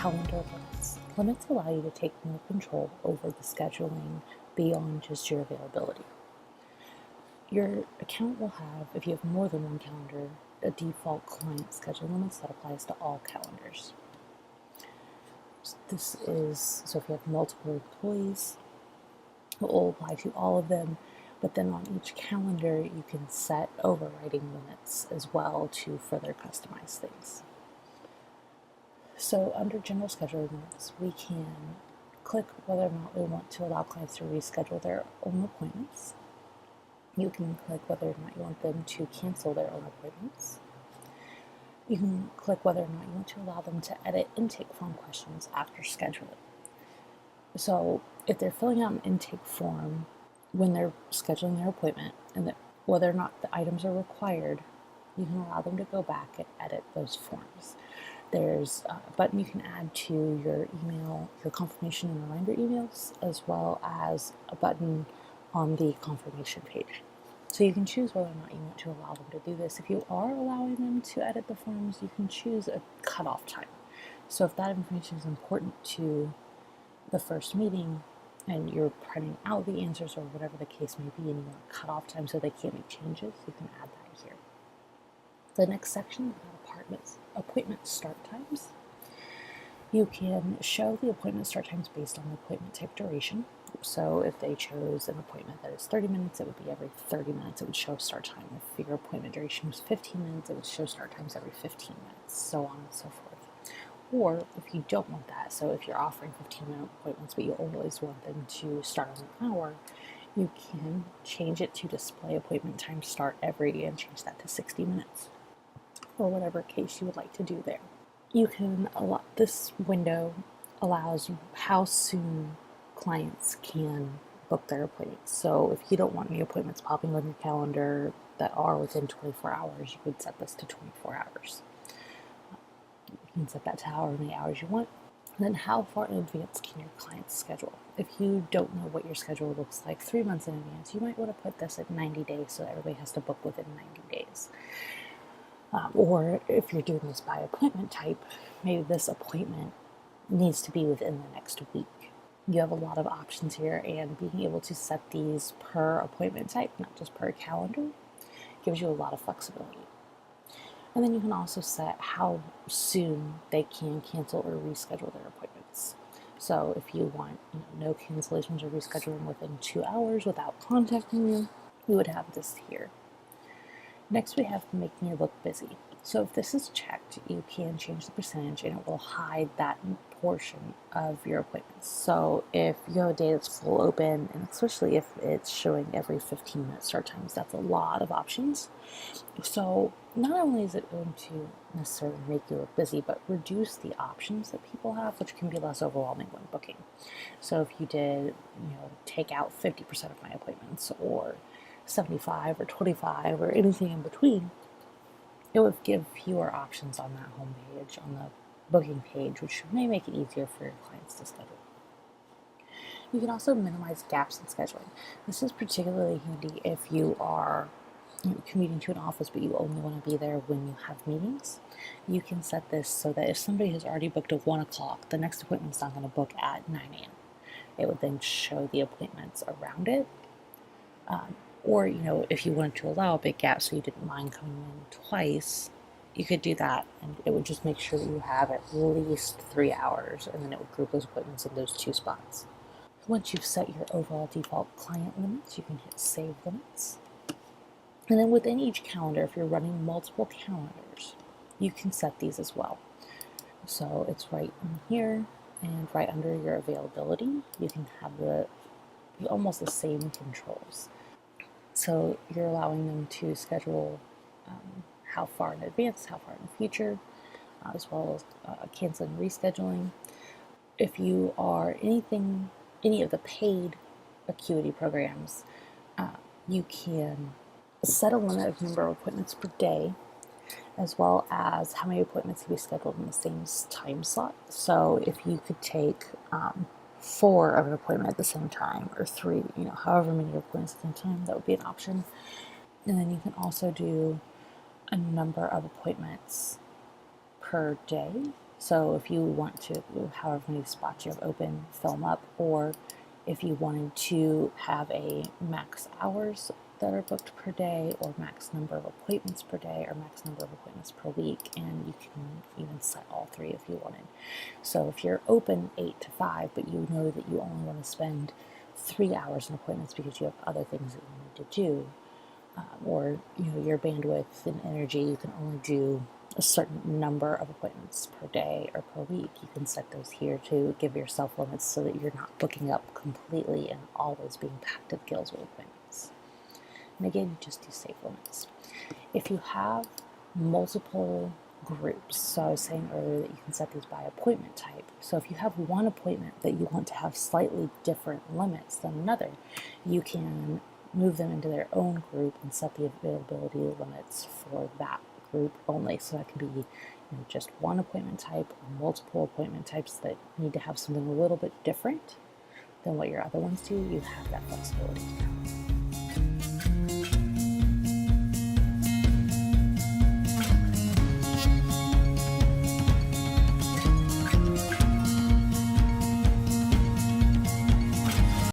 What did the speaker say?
calendar limits. Limits allow you to take more control over the scheduling beyond just your availability. Your account will have, if you have more than one calendar, a default client schedule limits that applies to all calendars. This is, so if you have multiple employees, it will apply to all of them, but then on each calendar you can set overriding limits as well to further customize things. So under general scheduling limits, we can click whether or not we want to allow clients to reschedule their own appointments. You can click whether or not you want them to cancel their own appointments. You can click whether or not you want to allow them to edit intake form questions after scheduling. So if they're filling out an intake form when they're scheduling their appointment, and whether or not the items are required, you can allow them to go back and edit those forms. There's a button you can add to your email, your confirmation and reminder emails, as well as a button on the confirmation page. So you can choose whether or not you want to allow them to do this. If you are allowing them to edit the forms, you can choose a cutoff time. So if that information is important to the first meeting and you're printing out the answers or whatever the case may be, and you want a cutoff time so they can't make changes, you can add that here. The next section is appointment start times. You can show the appointment start times based on the appointment type duration. So if they chose an appointment that is 30 minutes, it would be every 30 minutes it would show start time. If your appointment duration was 15 minutes, it would show start times every 15 minutes, so on and so forth. Or if you don't want that, so if you're offering 15-minute appointments but you always want them to start on an hour, you can change it to display appointment time start every and change that to 60 minutes, or whatever case you would like to do there. You can this window allows how soon clients can book their appointments. So if you don't want any appointments popping on your calendar that are within 24 hours, you could set this to 24 hours. You can set that to however many hours you want. And then how far in advance can your clients schedule? If you don't know what your schedule looks like 3 months in advance, you might want to put this at 90 days so that everybody has to book within 90 days. Or if you're doing this by appointment type, maybe this appointment needs to be within the next week. You have a lot of options here, and being able to set these per appointment type, not just per calendar, gives you a lot of flexibility. And then you can also set how soon they can cancel or reschedule their appointments. So if you want no cancellations or rescheduling within 2 hours without contacting you, you would have this here. Next, we have making it look busy. So if this is checked, you can change the percentage and it will hide that portion of your appointments. So if you have a day that's full open, and especially if it's showing every 15-minute start times, that's a lot of options. So not only is it going to necessarily make you look busy, but reduce the options that people have, which can be less overwhelming when booking. So if you did, take out 50% of my appointments, or 75 or 25 or anything in between, it would give fewer options on that home page, on the booking page, which may make it easier for your clients to schedule. You can also minimize gaps in scheduling. This is particularly handy if you are commuting to an office but you only want to be there when you have meetings. You can set this so that if somebody has already booked at 1 o'clock, the next appointment's not going to book at 9 a.m. It would then show the appointments around it. Or, if you wanted to allow a big gap so you didn't mind coming in twice, you could do that, and it would just make sure that you have at least 3 hours, and then it would group those appointments in those 2 spots. Once you've set your overall default client limits, you can hit Save Limits. And then within each calendar, if you're running multiple calendars, you can set these as well. So it's right in here, and right under your availability, you can have almost the same controls. So you're allowing them to schedule how far in advance, how far in the future, as well as canceling and rescheduling. If you are any of the paid Acuity programs, you can set a limit of number of appointments per day, as well as how many appointments can be scheduled in the same time slot. So if you could take 4 of an appointment at the same time, or 3, however many appointments at the same time, that would be an option. And then you can also do a number of appointments per day, So if you want to, however many spots you have open, fill them up, or if you wanted to have a max hours that are booked per day, or max number of appointments per day, or max number of appointments per week, and you can even set all three if you wanted. So if you're open 8 to 5, but you know that you only want to spend 3 hours in appointments because you have other things that you need to do, or your bandwidth and energy, you can only do a certain number of appointments per day or per week. You can set those here to give yourself limits so that you're not booking up completely and always being packed to the gills with appointments. And again, you just do safe limits. If you have multiple groups, so I was saying earlier that you can set these by appointment type. So if you have one appointment that you want to have slightly different limits than another, you can move them into their own group and set the availability limits for that group only. So that can be just one appointment type or multiple appointment types that need to have something a little bit different than what your other ones do. You have that flexibility now.